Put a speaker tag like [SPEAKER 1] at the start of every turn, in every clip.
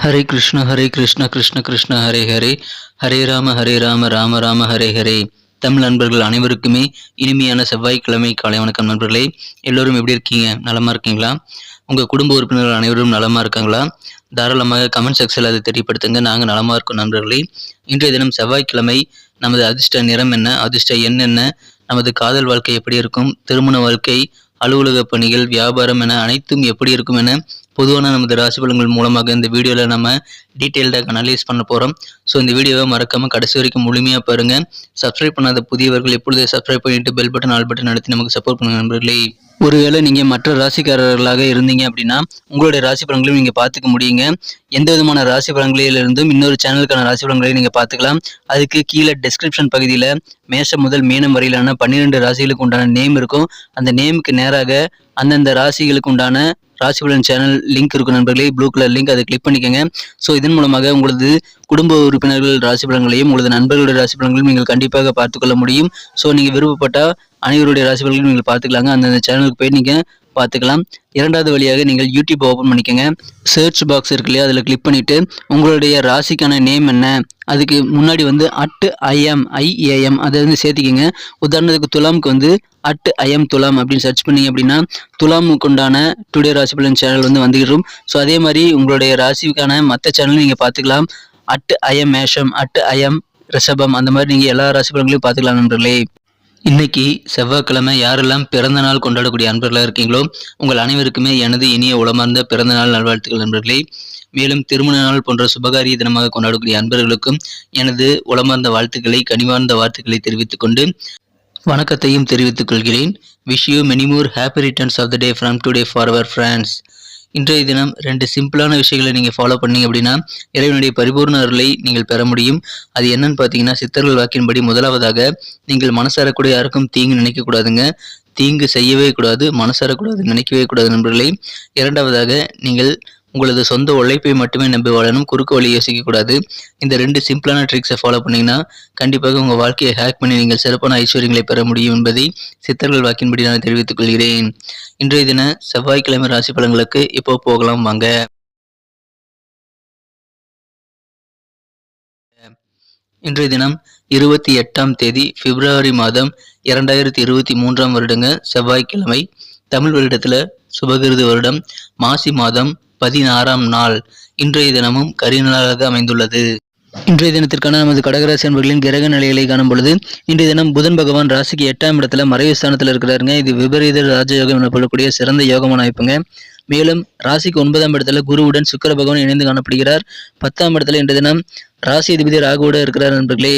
[SPEAKER 1] ஹரே கிருஷ்ண கிருஷ்ண கிருஷ்ண ஹரே ஹரே, ஹரே ராம ராம ராம ஹரே ஹரே. தமிழ் நண்பர்கள் அனைவருக்குமே இனிமையான செவ்வாய்க்கிழமை காலை வணக்கம் நண்பர்களே. எல்லோரும் எப்படி இருக்கீங்க? நலமா இருக்கீங்களா? உங்கள் குடும்ப உறுப்பினர்கள் அனைவரும் நலமா இருக்காங்களா? தாராளமாக கமெண்ட் செக்ஷனில் அதை தெரியப்படுத்துங்க. நாங்கள் நலமா இருக்கோம் நண்பர்களே. இன்றைய தினம் செவ்வாய்க்கிழமை. நமது அதிர்ஷ்ட நிறம் என்ன, அதிர்ஷ்ட எண் என்ன, நமது காதல் வாழ்க்கை எப்படி இருக்கும், திருமண வாழ்க்கை, அலுவலக பணிகள், வியாபாரம் என அனைத்தும் எப்படி இருக்கும் என பொதுவான நமது ராசி பலன்கள் மூலமாக இந்த வீடியோவில் நம்ம டீட்டெயில்டாக அனலைஸ் பண்ண போகிறோம். ஸோ இந்த வீடியோவை மறக்காமல் கடைசி வரைக்கும் முழுமையாக பாருங்கள். சப்ஸ்கிரைப் பண்ணாத புதியவர்கள் எப்பொழுதே சப்ஸ்கிரைப் பண்ணிட்டு பெல் பட்டன் ஆல் பட்டன் அழுத்தி நமக்கு சப்போர்ட் பண்ணுங்க நண்பர்களே. ஒருவேளை நீங்கள் மற்ற ராசிக்காரர்களாக இருந்தீங்க அப்படின்னா உங்களுடைய ராசி பலன்களையும் நீங்கள் பார்த்துக்க முடியுங்க. எந்த விதமான ராசி பலன்களிலிருந்தும் இன்னொரு சேனலுக்கான ராசி பலன்களை நீங்கள் பார்த்துக்கலாம். அதுக்கு கீழே டெஸ்கிரிப்ஷன் பகுதியில் மேஷம் முதல் மீனம் வரையிலான 12 ராசிகளுக்கு உண்டான நேம் இருக்கும். அந்த நேமுக்கு நேராக அந்தந்த ராசிகளுக்கு உண்டான ராசி பலன் சேனல் லிங்க் இருக்கும் நண்பர்களே. ப்ளூ கலர் லிங்க், அதை கிளிக் பண்ணிக்கோங்க. ஸோ இதன் மூலமாக உங்களது குடும்ப உறுப்பினர்கள் ராசி பலன்களையும் உங்களது நண்பர்களுடைய ராசி பலன்களையும் நீங்கள் கண்டிப்பாக பார்த்துக்கொள்ள முடியும். ஸோ நீங்கள் விருப்பப்பட்டால் அனைவருடைய ராசி பலன்களையும் நீங்கள் பார்த்துக்கலாங்க. அந்தந்த சேனலுக்கு போய் நீங்கள் பார்த்துக்கலாம். இரண்டாவது வழியாக நீங்கள் யூடியூப் ஓப்பன் பண்ணிக்கோங்க. சர்ச் பாக்ஸ் இருக்கு இல்லையா, அதில் கிளிக் பண்ணிவிட்டு உங்களுடைய ராசிக்கான நேம் என்ன, அதுக்கு முன்னாடி @IAM அதை சேர்த்திக்கிங்க. உதாரணத்துக்கு துலாமுக்கு @IAM துலாம் அப்படின்னு சர்ச் பண்ணிங்க அப்படின்னா துலாமுக்கு உண்டான டுடே ராசி பலன் சேனல் வந்துகிடும். ஸோ அதே மாதிரி உங்களுடைய ராசிக்கான மற்ற சேனலும் நீங்கள் பார்த்துக்கலாம். @IAM மேஷம், @IAM ரிஷபம், அந்த மாதிரி நீங்கள் எல்லா ராசி பலன்களையும் பார்த்துக்கலாம் நண்பர்களே. இன்னைக்கு செவ்வாய்க்கிழமை. யாரெல்லாம் பிறந்த நாள் கொண்டாடக்கூடிய அன்பர்களாக இருக்கீங்களோ உங்கள் அனைவருக்குமே எனது இனிய உளமார்ந்த பிறந்த நாள் நல்வாழ்த்துக்கள் நண்பர்களே. மேலும் திருமண நாள் போன்ற சுபகாரிய தினமாக கொண்டாடக்கூடிய அன்பர்களுக்கும் எனது உளமார்ந்த வாழ்த்துக்களை, கனிவார்ந்த வார்த்தைகளை தெரிவித்துக் கொண்டு வணக்கத்தையும் தெரிவித்துக் கொள்கிறேன். Wish you many more happy returns of the day from today for our friends. இன்றைய தினம் 2 சிம்பிளான விஷயங்களை நீங்கள் ஃபாலோ பண்ணீங்க அப்படின்னா இறைவனுடைய பரிபூர்ண அருளை நீங்கள் பெற முடியும். அது என்னன்னு பார்த்தீங்கன்னா, சித்தர்கள் வாக்கின்படி முதலாவதாக நீங்கள் மனசாரக்கூட யாருக்கும் தீங்கு நினைக்கக்கூடாதுங்க. தீங்கு செய்யவே கூடாது, மனசாரக்கூடாது, நினைக்கவே கூடாது நண்பர்களே. இரண்டாவதாக நீங்கள் உங்களது சொந்த உழைப்பை மட்டுமே நம்பி வாழணும், குறுக்கு வழி யோசிக்கக்கூடாது. இந்த 2 சிம்பிளான ட்ரிக்ஸை ஃபாலோ பண்ணிங்கன்னா கண்டிப்பாக உங்கள் வாழ்க்கையை ஹேக் பண்ணி நீங்கள் சிறப்பான ஐஸ்வர்யங்களை பெற முடியும் என்பதை சித்தர்கள் வாக்கின்படி நான் தெரிவித்துக் கொள்கிறேன். இன்றைய தின செவ்வாய்க்கிழமை ராசி பலன்களுக்கு இப்போ போகலாம் வாங்க. இன்றைய தினம் 28ஆம் தேதி பிப்ரவரி மாதம் 2023ஆம் வருடங்க, செவ்வாய்க்கிழமை. தமிழ் வருடத்தில் சுபகிருது வருடம் மாசி மாதம் 16ஆம் நாள். இன்றைய தினமும் கரிநாளாக அமைந்துள்ளது. இன்றைய தினத்திற்கான நமது கடகராசி அன்பர்களின் கிரக நிலைகளை காணும் பொழுது இன்றைய தினம் புதன் பகவான் ராசிக்கு 8ஆம் இடத்துல மறைவு ஸ்தானத்தில் இருக்கிறாருங்க. இது விபரீத ராஜயோகம் எனப்படக்கூடிய சிறந்த யோகமான அமைப்புங்க. மேலும் ராசிக்கு 9ஆம் இடத்துல குருவுடன் சுக்கிர பகவான் இணைந்து காணப்படுகிறார். 10ஆம் இடத்துல இன்றைய தினம் ராசி அதிபதி ராகுவோட இருக்கிறார் நண்பர்களே.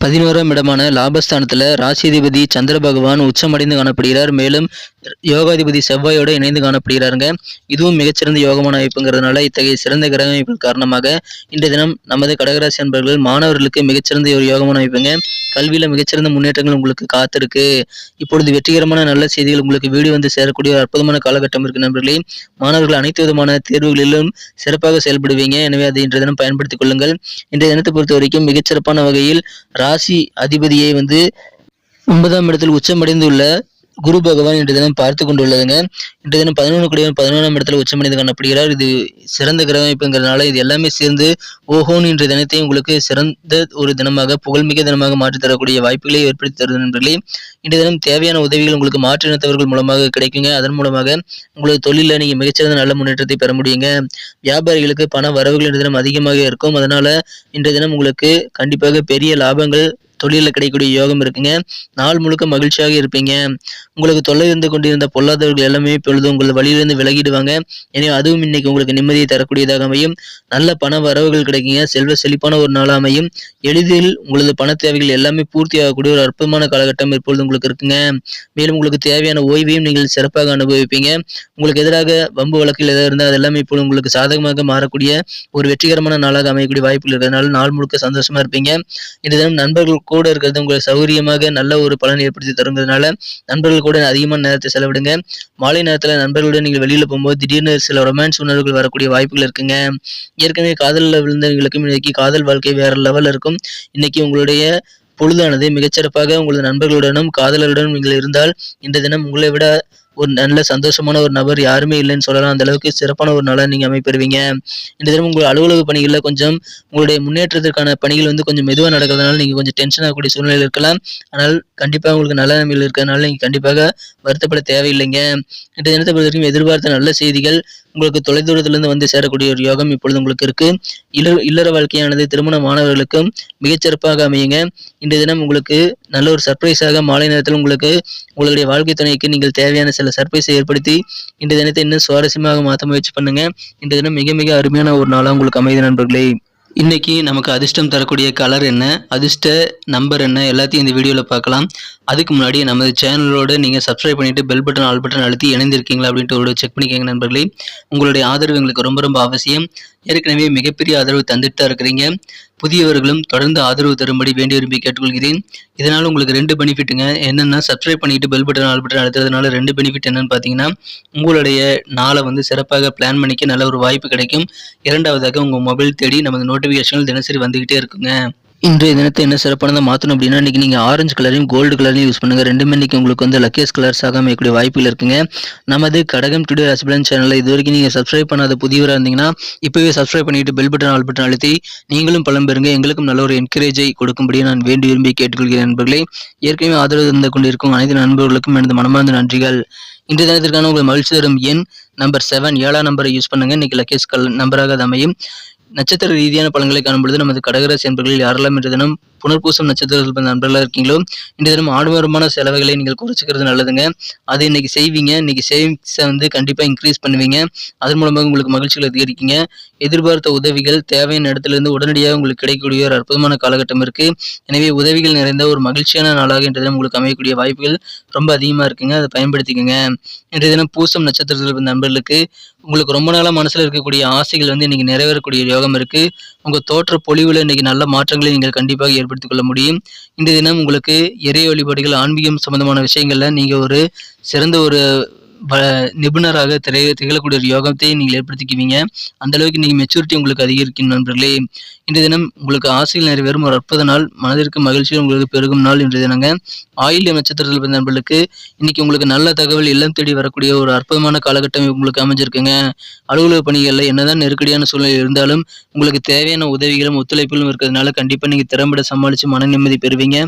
[SPEAKER 1] 11ஆம் இடமான லாபஸ்தானத்துல ராசிதிபதி சந்திர பகவான் உச்சமடைந்து காணப்படுகிறார். மேலும் யோகாதிபதி செவ்வாயோட இணைந்து காணப்படுகிறாருங்க. இதுவும் மிகச்சிறந்த யோகமான அமைப்புங்கிறதுனால இத்தகைய சிறந்த கிரக அமைப்பு காரணமாக இன்றைய தினம் நமது கடகராசி அன்பர்கள் மாணவர்களுக்கு மிகச்சிறந்த ஒரு யோகமான அமைப்புங்க. கல்வியில மிகச்சிறந்த முன்னேற்றங்கள் உங்களுக்கு காத்திருக்கு. இப்பொழுது வெற்றிகரமான நல்ல செய்திகள் உங்களுக்கு வீடு சேரக்கூடிய ஒரு அற்புதமான காலகட்டம் இருக்கு நண்பர்களே. மாணவர்கள் அனைத்து விதமான தேர்வுகளிலும் சிறப்பாக செயல்படுவீங்க. எனவே அதை இன்றைய தினம் பயன்படுத்திக் கொள்ளுங்கள். இன்றைய தினத்தை பொறுத்த வரைக்கும் மிகச்சிறப்பான வகையில் ராசி அதிபதியை 9ஆம் இடத்தில் உச்சமடைந்துள்ள குரு பகவான் இன்றைய தினம் பார்த்து கொண்டுள்ளதுங்க. இன்றைய தினம் 11ஆம் இடத்துல உச்சமடைந்து காணப்படுகிறார். இது சிறந்த கிரக அமைப்புங்கிறதுனால இது எல்லாமே சேர்ந்து ஓஹோன் இன்றைய தினத்தை உங்களுக்கு சிறந்த ஒரு தினமாக, புகழ்மிக்க தினமாக மாற்றி தரக்கூடிய வாய்ப்புகளை ஏற்படுத்தி தருவது நண்பர்களே. இன்றைய தினம் தேவையான உதவிகள் உங்களுக்கு மாற்று இனத்தவர்கள் மூலமாக கிடைக்குங்க. அதன் மூலமாக உங்களது தொழிலில் நீங்க மிகச்சிறந்த நல்ல முன்னேற்றத்தை பெற முடியுங்க. வியாபாரிகளுக்கு பண வரவுகள் இன்றைய தினம் அதிகமாக இருக்கும். அதனால இன்றைய தினம் உங்களுக்கு கண்டிப்பாக பெரிய லாபங்கள் தொழிலில் கிடைக்கக்கூடிய யோகம் இருக்குங்க. நாள் முழுக்க மகிழ்ச்சியாக இருப்பீங்க. உங்களுக்கு தொல்லை இருந்து கொண்டிருந்த பொல்லாதவர்கள் எல்லாமே இப்பொழுது உங்கள் வழியிலிருந்து விலகிடுவாங்க. எனவே அதுவும் இன்னைக்கு உங்களுக்கு நிம்மதியை தரக்கூடியதாக அமையும். நல்ல பண வரவுகள் கிடைக்குங்க. செல்வ செழிப்பான ஒரு நாள் அமையும். எளிதில் உங்களது பண தேவைகள் எல்லாமே பூர்த்தி ஆகக்கூடிய ஒரு அற்புதமான காலகட்டம் இப்பொழுது உங்களுக்கு இருக்குங்க. மேலும் உங்களுக்கு தேவையான ஓய்வையும் நீங்கள் சிறப்பாக அனுபவிப்பீங்க. உங்களுக்கு எதிராக வம்பு வழக்கில் எதாவது இருந்தால் அது எல்லாமே இப்பொழுது உங்களுக்கு சாதகமாக மாறக்கூடிய ஒரு வெற்றிகரமான நாளாக அமையக்கூடிய வாய்ப்புகள் இருக்கிறதுனால நாள் முழுக்க சந்தோஷமா இருப்பீங்க. இந்த தினம் நண்பர்கள் கூட இருக்கிறது உங்களுக்கு சௌகரியமாக நல்ல ஒரு பலன் ஏற்படுத்தி தருங்கிறதுனால நண்பர்கள் கூட அதிகமான நேரத்தை செலவிடுங்க. மாலை நேரத்தில் நண்பர்களுடன் நீங்கள் வெளியில போகும்போது திடீர்னு சில ரொமான்ஸ் உணர்வுகள் வரக்கூடிய வாய்ப்புகள் இருக்குங்க. ஏற்கனவே காதலில் விழுந்தவங்களுக்கும் இன்னைக்கு காதல் வாழ்க்கை வேற லெவல் இருக்கும். இன்னைக்கு உங்களுடைய பொழுதானது மிகச்சிறப்பாக உங்களது நண்பர்களுடனும் காதலருடனும் நீங்கள் இருந்தால் இந்த தினம் உங்களை விட ஒரு நல்ல சந்தோஷமான ஒரு நபர் யாருமே இல்லைன்னு சொல்லலாம். அந்த அளவுக்கு சிறப்பான ஒரு நாளா நீங்க அமைப்பெறுவீங்க. இந்த தினம் உங்கள் அலுவலக பணிகள்ல கொஞ்சம் உங்களுடைய முன்னேற்றத்திற்கான பணிகள் வந்து கொஞ்சம் மெதுவா நடக்கிறதுனால நீங்க கொஞ்சம் டென்ஷன் ஆகக்கூடிய சூழ்நிலையில் இருக்கலாம். ஆனால் கண்டிப்பா உங்களுக்கு நல்ல நிலைமையில் இருக்கிறதுனால நீங்க கண்டிப்பாக வருத்தப்பட தேவையில்லைங்க. இன்றைய தினத்தை பொறுத்தவரைக்கும் எதிர்பார்த்த நல்ல செய்திகள் உங்களுக்கு தொலைதூரத்திலிருந்து வந்து சேரக்கூடிய ஒரு யோகம் இப்பொழுது உங்களுக்கு இருக்கு. இல்லற வாழ்க்கையானது திருமண மாணவர்களுக்கும் மிகச்சிறப்பாக அமையுங்க. இன்றைய தினம் உங்களுக்கு நல்ல ஒரு சர்ப்ரைஸாக மாலை நேரத்தில் உங்களுக்கு உங்களுடைய வாழ்க்கை துணைக்கு நீங்கள் தேவையான சில சர்ப்ரைஸை ஏற்படுத்தி இன்றைய தினத்தை இன்னும் சுவாரஸ்யமாக மாற்ற முயற்சி பண்ணுங்க. இன்றைய தினம் மிக மிக அருமையான ஒரு நாளாக உங்களுக்கு அமைதி நண்பர்களே. இன்னைக்கு நமக்கு அதிர்ஷ்டம் தரக்கூடிய கலர் என்ன, அதிர்ஷ்ட நம்பர் என்ன, எல்லாத்தையும் இந்த வீடியோவில் பார்க்கலாம். அதுக்கு முன்னாடி நமது சேனலோட நீங்கள் சப்ஸ்கிரைப் பண்ணிட்டு பெல் பட்டன் ஆல் பட்டன் அழுத்தி இணைந்திருக்கீங்களா அப்படின்ட்டு ஒரு செக் பண்ணிக்கோங்க நண்பர்களே. உங்களுடைய ஆதரவு எங்களுக்கு ரொம்ப ரொம்ப அவசியம். ஏற்கனவே மிகப்பெரிய ஆதரவு தந்துட்டு தான் இருக்கிறீங்க. புதியவர்களும் தொடர்ந்து ஆதரவு தரும்படி வேண்டி விரும்பி கேட்டுக்கொள்கிறேன். இதனால் உங்களுக்கு 2 பெனிஃபிட்டுங்க. என்னென்னா சப்ஸ்கிரைப் பண்ணிட்டு பெல் பட்டன் ஆல் பட்டன் அழுத்துறதுனால 2 பெனிஃபிட் என்னன்னு பார்த்தீங்கன்னா, உங்களுடைய நாளை வந்து சிறப்பாக பிளான் பண்ணிக்க நல்ல ஒரு வாய்ப்பு கிடைக்கும். இரண்டாவதாக உங்கள் மொபைல் தேடி நமது நோட்டிஃபிகேஷன்கள் தினசரி வந்துகிட்டே இருக்குங்க. இன்றைய தினத்தை என்ன சிறப்பானதாக மாற்றணும் அப்படின்னா, இன்றைக்கி நீங்கள் ஆரஞ்சு கலரையும் கோல்டு கலரையும் யூஸ் பண்ணுங்கள். ரெண்டுமே இன்றைக்கி உங்களுக்கு வந்து லக்கியஸ்ட் கலர்ஸாக அமையக்கூடிய வாய்ப்புகள் இருக்குங்க. நமது கடகம் டுடே ராசிபலன் சேனலில் இது வரைக்கும் நீங்கள் சப்ஸ்கிரைப் பண்ணாத புதியவராக இருந்தீங்கன்னா இப்போவே சப்ஸ்கிரைப் பண்ணிட்டு பெல் பட்டன் ஆல் பட்டன் அழுத்தி நீங்களும் பலம் பெறுங்க. எங்களுக்கும் நல்ல ஒரு என்கரேஜை கொடுக்கும்படி நான் வேண்டி விரும்பி கேட்டுக்கொள்கிறேன் நண்பர்களே. ஏற்கனவே ஆதரவு தந்து கொண்டிருக்கும் அனைத்து நண்பர்களுக்கும் எனது மனமார்ந்த நன்றிகள். இன்றைய தினத்திற்கான உங்கள் மகிழ்ச்சி தரும் எண் நம்பர் 7 7ஆம் நம்பரை யூஸ் பண்ணுங்கள். இன்றைக்கி லக்கியஸ்ட் நம்பராக அது அமையும். நட்சத்திர ரீதியான பலன்களை காணும்பொழுது நமது கடகராசி என்பவர்கள் யாரெல்லாம் இன்றைய தினம் புனர்பூசம் நட்சத்திரத்தில் நண்பர்களாக இருக்கீங்களோ இன்றைய தினம் ஆடம்பரமான செலவுகளை நீங்கள் குறைச்சிக்கிறது நல்லதுங்க. அது இன்னைக்கு செய்வீங்க. இன்னைக்கு சேவிங்ஸை வந்து கண்டிப்பாக இன்க்ரீஸ் பண்ணுவீங்க. அதன் மூலமாக உங்களுக்கு மகிழ்ச்சிகளை அதிகரிக்கீங்க. எதிர்பார்த்த உதவிகள் தேவையான இடத்திலிருந்து உடனடியாக உங்களுக்கு கிடைக்கக்கூடிய ஒரு அற்புதமான காலகட்டம் இருக்கு. எனவே உதவிகள் நிறைந்த ஒரு மகிழ்ச்சியான நாளாக இன்றைய தினம் உங்களுக்கு அமையக்கூடிய வாய்ப்புகள் ரொம்ப அதிகமாக இருக்குங்க. அதை பயன்படுத்திக்கோங்க. இன்றைய தினம் பூசம் நட்சத்திரத்தில் இருந்த நண்பர்களுக்கு உங்களுக்கு ரொம்ப நாளாக மனசில் இருக்கக்கூடிய ஆசைகள் வந்து இன்னைக்கு நிறைவேறக்கூடிய யோகம் இருக்கு. உங்கள் தோற்ற பொலிவில் இன்னைக்கு நல்ல மாற்றங்களை நீங்கள் கண்டிப்பாக ஏற்படுத்திக் கொள்ள முடியும். இன்றைய தினம் உங்களுக்கு இறை வழிபாடுகள் ஆன்மீகம் சம்பந்தமான விஷயங்கள்ல நீங்க ஒரு சிறந்த ஒரு நிபுணராக திகழக்கூடிய ஒரு யோகத்தை நீங்கள் ஏற்படுத்திக்குவீங்க. அந்த அளவுக்கு நீங்கள் மெச்சூரிட்டி உங்களுக்கு அதிகரிக்கும் நண்பர்களே. இன்றைய தினம் உங்களுக்கு ஆசையில் நிறைவேறும் ஒரு அற்புத நாள். மனதிற்கு மகிழ்ச்சி உங்களுக்கு பெருகும் நாள் இன்றைய தினங்க. ஆயில்ய நட்சத்திரத்தில் பிறந்த நண்பர்களுக்கு இன்னைக்கு உங்களுக்கு நல்ல தகவல் இல்லம் தேடி வரக்கூடிய ஒரு அற்புதமான காலகட்டம் உங்களுக்கு அமைஞ்சிருக்குங்க. அலுவலக பணிகளில் என்னதான் நெருக்கடியான சூழ்நிலை இருந்தாலும் உங்களுக்கு தேவையான உதவிகளும் ஒத்துழைப்புகளும் இருக்கிறதுனால கண்டிப்பாக நீங்கள் திறம்பட சமாளித்து மன நிம்மதி பெறுவீங்க.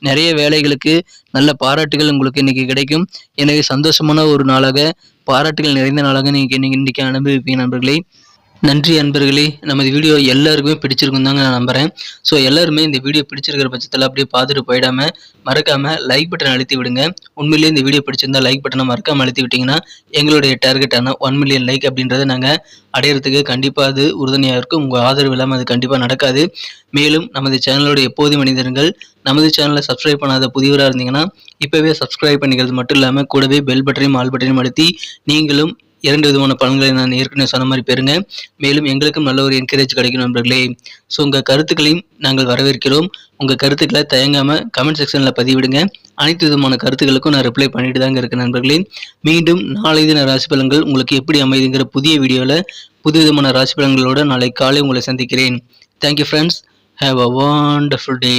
[SPEAKER 1] நிறைய வேலைகளுக்கு நல்ல பாராட்டுகள் உங்களுக்கு இன்னைக்கு கிடைக்கும். எனவே சந்தோஷமான ஒரு நாளாக பாராட்டுகள் நிறைந்த நாளாக நீங்கள் இன்னைக்கு அனுபவிப்பீங்க நண்பர்களே. நன்றி அன்பர்களே. நமது வீடியோ எல்லாருக்குமே பிடிச்சிருக்கும் தாங்க நான் நம்புகிறேன். ஸோ எல்லாருமே இந்த வீடியோ பிடிச்சிருக்கிற பட்சத்தில் அப்படியே பார்த்துட்டு போயிடாமல் மறக்காமல் லைக் பட்டன் அழுத்தி விடுங்க. உண்மையிலேயே இந்த வீடியோ பிடிச்சிருந்தா லைக் பட்டனை மறக்காமல் அழுத்தி விட்டிங்கன்னா எங்களுடைய டார்கெட்டான 1 மில்லியன் லைக் அப்படின்றத நாங்கள் அடையிறதுக்கு கண்டிப்பாக அது உறுதுணையாக இருக்கும். உங்கள் ஆதரவு இல்லாமல் அது கண்டிப்பாக நடக்காது. மேலும் நமது சேனலோட எப்போதும் மனிதர்கள் நமது சேனலை சப்ஸ்கிரைப் பண்ணாத புதியவராக இருந்தீங்கன்னா இப்போவே சப்ஸ்கிரைப் பண்ணிக்கிறது மட்டும் இல்லாமல் கூடவே பெல் பட்டனையும் ஆல் பட்டனையும் அழுத்தி நீங்களும் 2 விதமான பலன்களை நான் ஏற்கனவே சொன்ன மாதிரி பெறுங்க. மேலும் எங்களுக்கும் நல்ல ஒரு என்கரேஜ் கிடைக்கும் நண்பர்களே. ஸோ உங்கள் கருத்துக்களையும் நாங்கள் வரவேற்கிறோம். உங்கள் கருத்துக்களை தயங்காமல் கமெண்ட் செக்ஷனில் பதிவிடுங்க. அனைத்து விதமான கருத்துக்களுக்கும் நான் ரிப்ளை பண்ணிட்டு தாங்க இருக்கேன் நண்பர்களே. மீண்டும் நாளை தின ராசி பலன்கள் உங்களுக்கு எப்படி அமைதுங்கிற புதிய வீடியோவில் புது விதமான ராசி பலன்களோடு நாளை காலை உங்களை சந்திக்கிறேன். Thank you friends. Have a wonderful day.